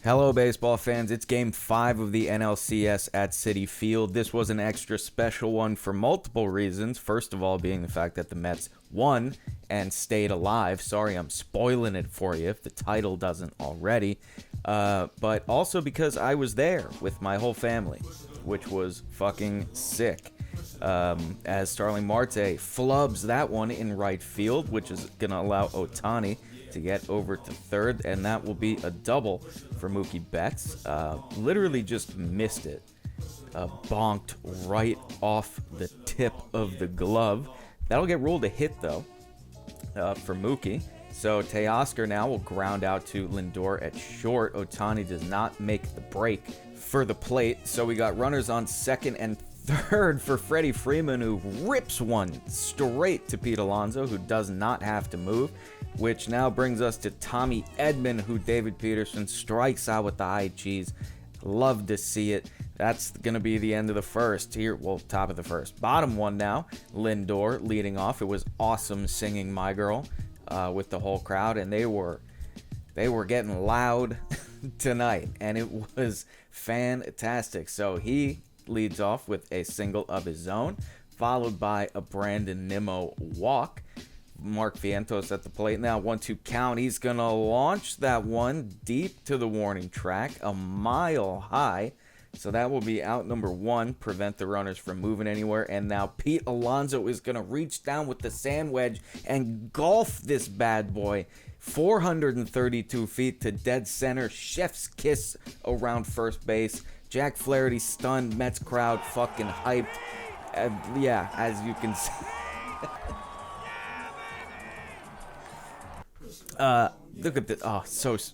Hello, baseball fans. It's Game 5 of the NLCS at Citi Field. This was an extra special one for multiple reasons. First of all, being the fact that the Mets won and stayed alive. Sorry, I'm spoiling it for you if the title doesn't already. But also because I was there with my whole family, which was fucking sick. As Starling Marte flubs that one in right field, which is going to allow Ohtani to get over to third, and that will be a double for Mookie Betts. Literally just missed it. Bonked right off the tip of the glove. That'll get ruled a hit, though, for Mookie. So Teoscar now will ground out to Lindor at short. Ohtani does not make the break for the plate. So we got runners on second and third for Freddie Freeman, who rips one straight to Pete Alonso, who does not have to move, which now brings us to Tommy Edman, who David Peterson strikes out with the high cheese. Love to see it. That's going to be the end of the first here. Well, top of the first. Bottom one now. Lindor leading off. It was awesome singing My Girl with the whole crowd, and they were getting loud tonight, and it was fantastic. So he leads off with a single of his own, followed by a Brandon Nimmo walk. Mark Vientos at the plate now, 1-2 count. He's going to launch that one deep to the warning track, a mile high. So that will be out number one, prevent the runners from moving anywhere. And now Pete Alonso is going to reach down with the sand wedge and golf this bad boy 432 feet to dead center. Chef's kiss around first base. Jack Flaherty stunned, Mets crowd fucking hyped. Yeah, as you can see. Look at this. Oh,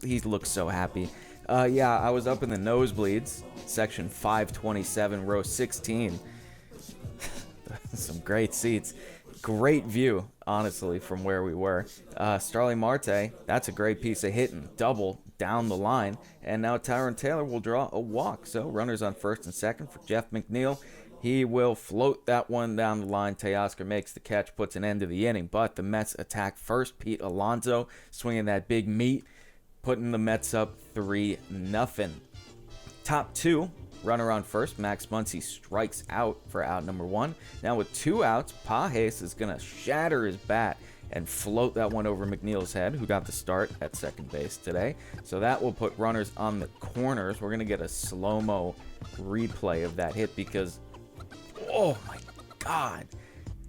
he looks so happy. Yeah, I was up in the nosebleeds, section 527, row 16. Some great seats. Great view, honestly, from where we were. Starling Marte, that's a great piece of hitting. Double down the line. And now Tyron Taylor will draw a walk. So runners on first and second for Jeff McNeil. He will float that one down the line. Teoscar makes the catch, puts an end to the inning. But the Mets attack first. Pete Alonso swinging that big meat, putting the Mets up 3-0. Top two. Runner on first, Max Muncy strikes out for out number one. Now with two outs, Pages is going to shatter his bat and float that one over McNeil's head, who got the start at second base today. So that will put runners on the corners. We're going to get a slow-mo replay of that hit because, oh my God,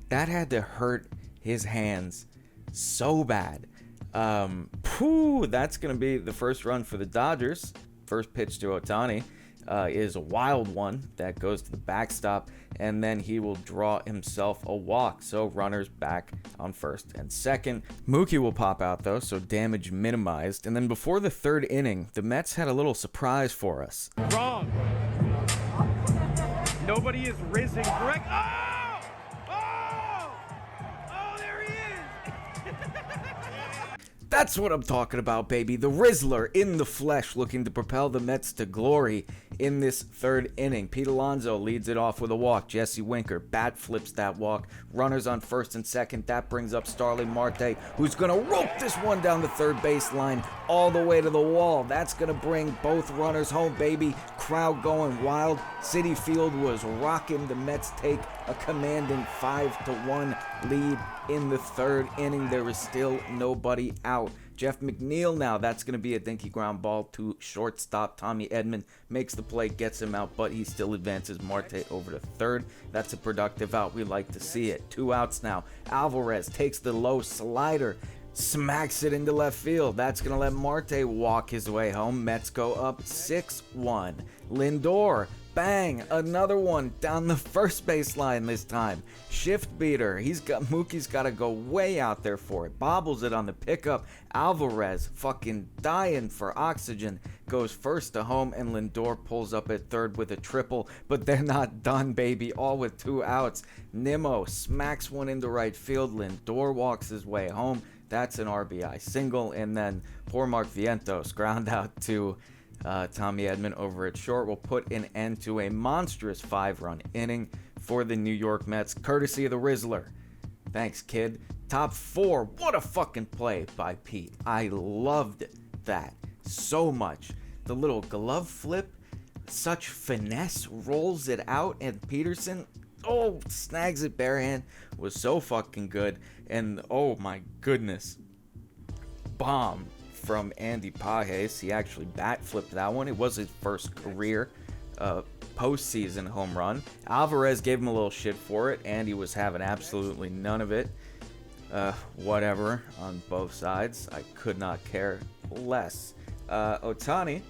that had to hurt his hands so bad. That's going to be the first run for the Dodgers. First pitch to Ohtani. Is a wild one that goes to the backstop, and then he will draw himself a walk. So runners back on first and second. Mookie will pop out, though, so damage minimized. And then before the third inning, the Mets had a little surprise for us. Wrong. Nobody is risen correct. Oh! Oh! Oh, there he is! That's what I'm talking about, baby. The Rizzler in the flesh, looking to propel the Mets to glory in this third inning. Pete Alonso leads it off with a walk. Jesse Winker bat flips that walk. Runners on first and second. That brings up Starling Marte, who's going to rope this one down the third baseline all the way to the wall. That's going to bring both runners home, baby. Crowd going wild. Citi Field was rocking. The Mets take a commanding 5-1 lead in the third inning. There is still nobody out. Jeff McNeil now, that's going to be a dinky ground ball to shortstop. Tommy Edman makes the play, gets him out, but he still advances Marte over to third. That's a productive out. We like to see it. Two outs now. Alvarez takes the low slider, smacks it into left field. That's going to let Marte walk his way home. Mets go up 6-1. Lindor, bang, another one down the first baseline this time. Shift beater. Mookie's got to go way out there for it. Bobbles it on the pickup. Alvarez, fucking dying for oxygen, goes first to home, and Lindor pulls up at third with a triple. But they're not done, baby. All with two outs. Nimmo smacks one into right field. Lindor walks his way home. That's an RBI single. And then poor Mark Vientos ground out to Tommy Edman over at short will put an end to a monstrous 5-run inning for the New York Mets, courtesy of the Rizzler. Thanks, kid. Top four. What a fucking play by Pete. I loved that so much. the little glove flip, such finesse, rolls it out, and Peterson, snags it barehand, was so fucking good. And oh my goodness, bomb from Andy Pages. He actually bat flipped that one. It was his first career postseason home run. Alvarez gave him a little shit for it. Andy was having absolutely none of it. Whatever on both sides. I could not care less. Ohtani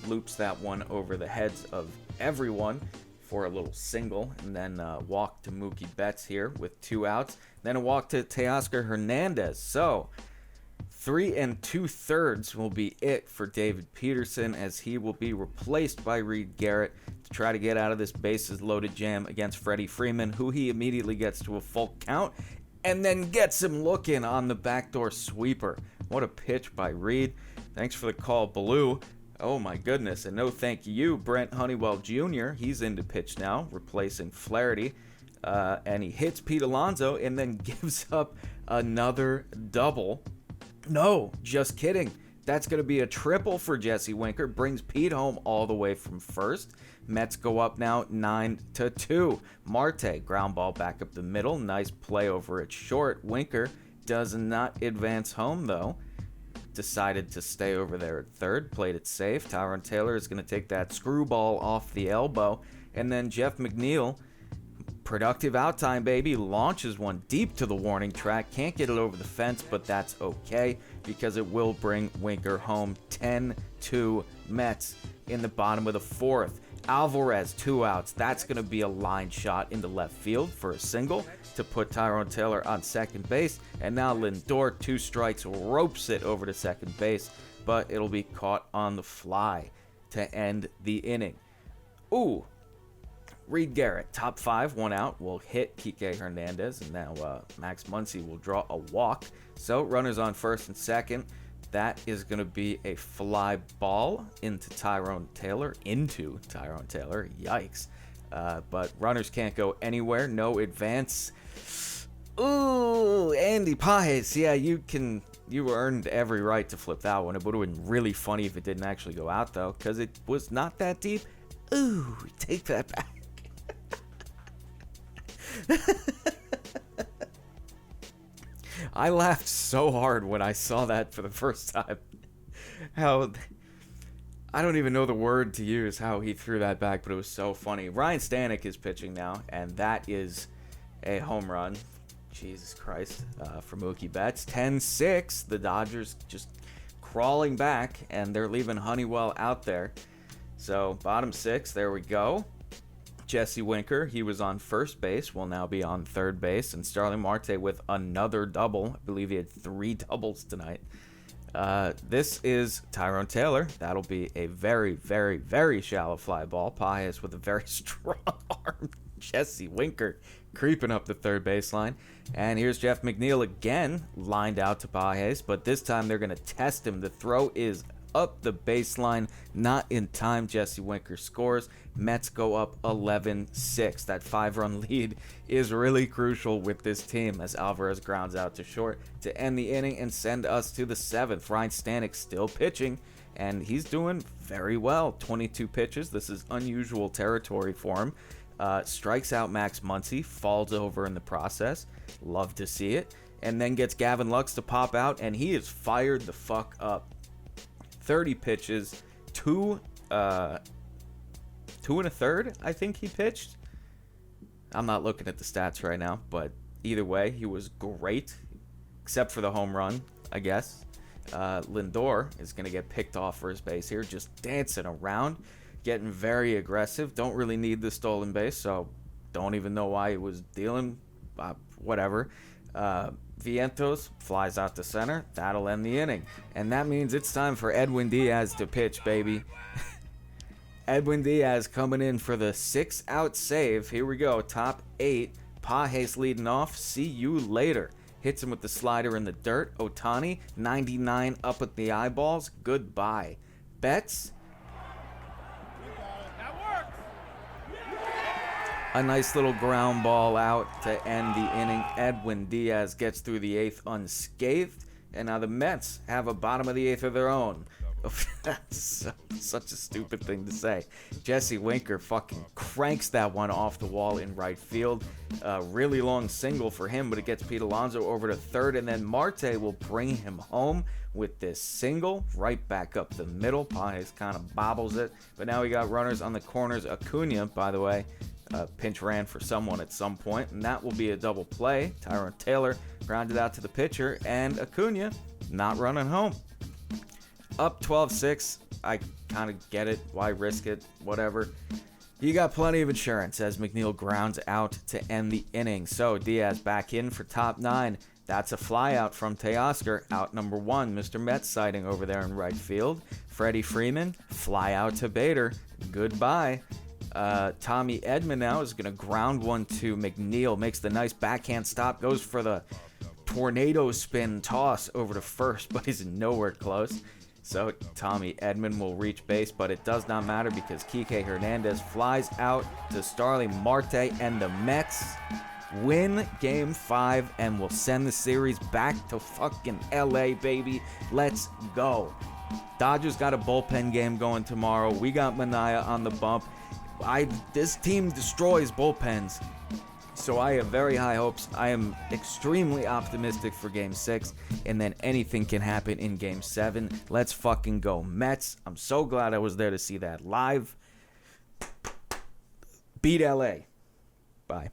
loops that one over the heads of everyone for a little single, and then walk to Mookie Betts here with 2 outs. Then a walk to Teoscar Hernandez. So 3 2/3 will be it for David Peterson, as he will be replaced by Reed Garrett to try to get out of this bases loaded jam against Freddie Freeman, who he immediately gets to a full count and then gets him looking on the backdoor sweeper. What a pitch by Reed. Thanks for the call, Blue. Oh my goodness, and no thank you, Brent Honeywell Jr. He's into pitch now, replacing Flaherty. And he hits Pete Alonso and then gives up another double. No, just kidding. That's going to be a triple for Jesse Winker. Brings Pete home all the way from first. Mets go up now 9-2. Marte, ground ball back up the middle. Nice play over at short. Winker does not advance home, though. Decided to stay over there at third. Played it safe. Tyrone Taylor is going to take that screwball off the elbow. And then Jeff McNeil, productive out time, baby, launches one deep to the warning track. Can't get it over the fence, but that's okay because it will bring Winker home. 10-2 Mets in the bottom of the fourth. Alvarez, 2 outs. That's going to be a line shot into left field for a single to put Tyrone Taylor on second base. And now Lindor, 2 strikes, ropes it over to second base, but it'll be caught on the fly to end the inning. Ooh. Reed Garrett, top 5, 1 out, will hit Kike Hernandez, and now Max Muncy will draw a walk. So runners on first and second. That is going to be a fly ball into Tyrone Taylor. Yikes. But runners can't go anywhere. No advance. Ooh, Andy Pages. Yeah, you earned every right to flip that one. It would have been really funny if it didn't actually go out, though, because it was not that deep. Ooh, take that back. I laughed so hard when I saw that for the first time. How, I don't even know the word to use, how he threw that back, but it was so funny. Ryan Stanek is pitching now, and that is a home run. Jesus Christ, for Mookie Betts. 10-6, the Dodgers just crawling back, and they're leaving Honeywell out there. So, bottom 6, there we go. Jesse Winker, he was on first base, will now be on third base. And Starling Marte with another double. I believe he had 3 doubles tonight. This is Tyrone Taylor. That'll be a very, very, very shallow fly ball. Pages with a very strong arm. Jesse Winker creeping up the third baseline. And here's Jeff McNeil again, lined out to Pages. But this time they're going to test him. The throw is up the baseline, not in time. Jesse Winker scores. Mets go up 11-6. That 5-run lead is really crucial with this team as Alvarez grounds out to short to end the inning and send us to the 7th. Ryan Stanek still pitching, and he's doing very well. 22 pitches. This is unusual territory for him. Strikes out Max Muncy, falls over in the process. Love to see it. And then gets Gavin Lux to pop out, and he is fired the fuck up. 30 pitches, 2 1/3, I think he pitched. I'm not looking at the stats right now, but either way, he was great, except for the home run, I guess. Lindor is going to get picked off for his base here, just dancing around, getting very aggressive. Don't really need the stolen base, so don't even know why he was dealing. Whatever. Vientos flies out to center. That'll end the inning. And that means it's time for Edwin Diaz to pitch, baby. Edwin Diaz coming in for the 6-out save. Here we go. Top 8. Pages leading off. See you later. Hits him with the slider in the dirt. Ohtani, 99 up at the eyeballs. Goodbye. Betts. A nice little ground ball out to end the inning. Edwin Diaz gets through the 8th unscathed. And now the Mets have a bottom of the 8th of their own. That's such a stupid thing to say. Jesse Winker fucking cranks that one off the wall in right field. Really long single for him, but it gets Pete Alonso over to third, and then Marte will bring him home with this single right back up the middle. Pages kind of bobbles it, but now we got runners on the corners. Acuna, by the way, pinch ran for someone at some point, and that will be a double play. Tyrone Taylor grounded out to the pitcher, and Acuna not running home. Up 12-6, I kind of get it. Why risk it? Whatever. You got plenty of insurance as McNeil grounds out to end the inning. So Diaz back in for top 9. That's a flyout from Teoscar, out number 1. Mr. Metz sighting over there in right field. Freddie Freeman, fly out to Bader. Goodbye. Tommy Edman now is going to ground one to McNeil. Makes the nice backhand stop. Goes for the tornado spin toss over to first, but he's nowhere close. So Tommy Edman will reach base, but it does not matter because Kike Hernandez flies out to Starling Marte, and the Mets win Game 5 and will send the series back to fucking LA, baby. Let's go. Dodgers got a bullpen game going tomorrow. We got Mania on the bump. This team destroys bullpens, so I have very high hopes. I am extremely optimistic for Game 6, and then anything can happen in Game 7. Let's fucking go, Mets. I'm so glad I was there to see that live. Beat LA. Bye.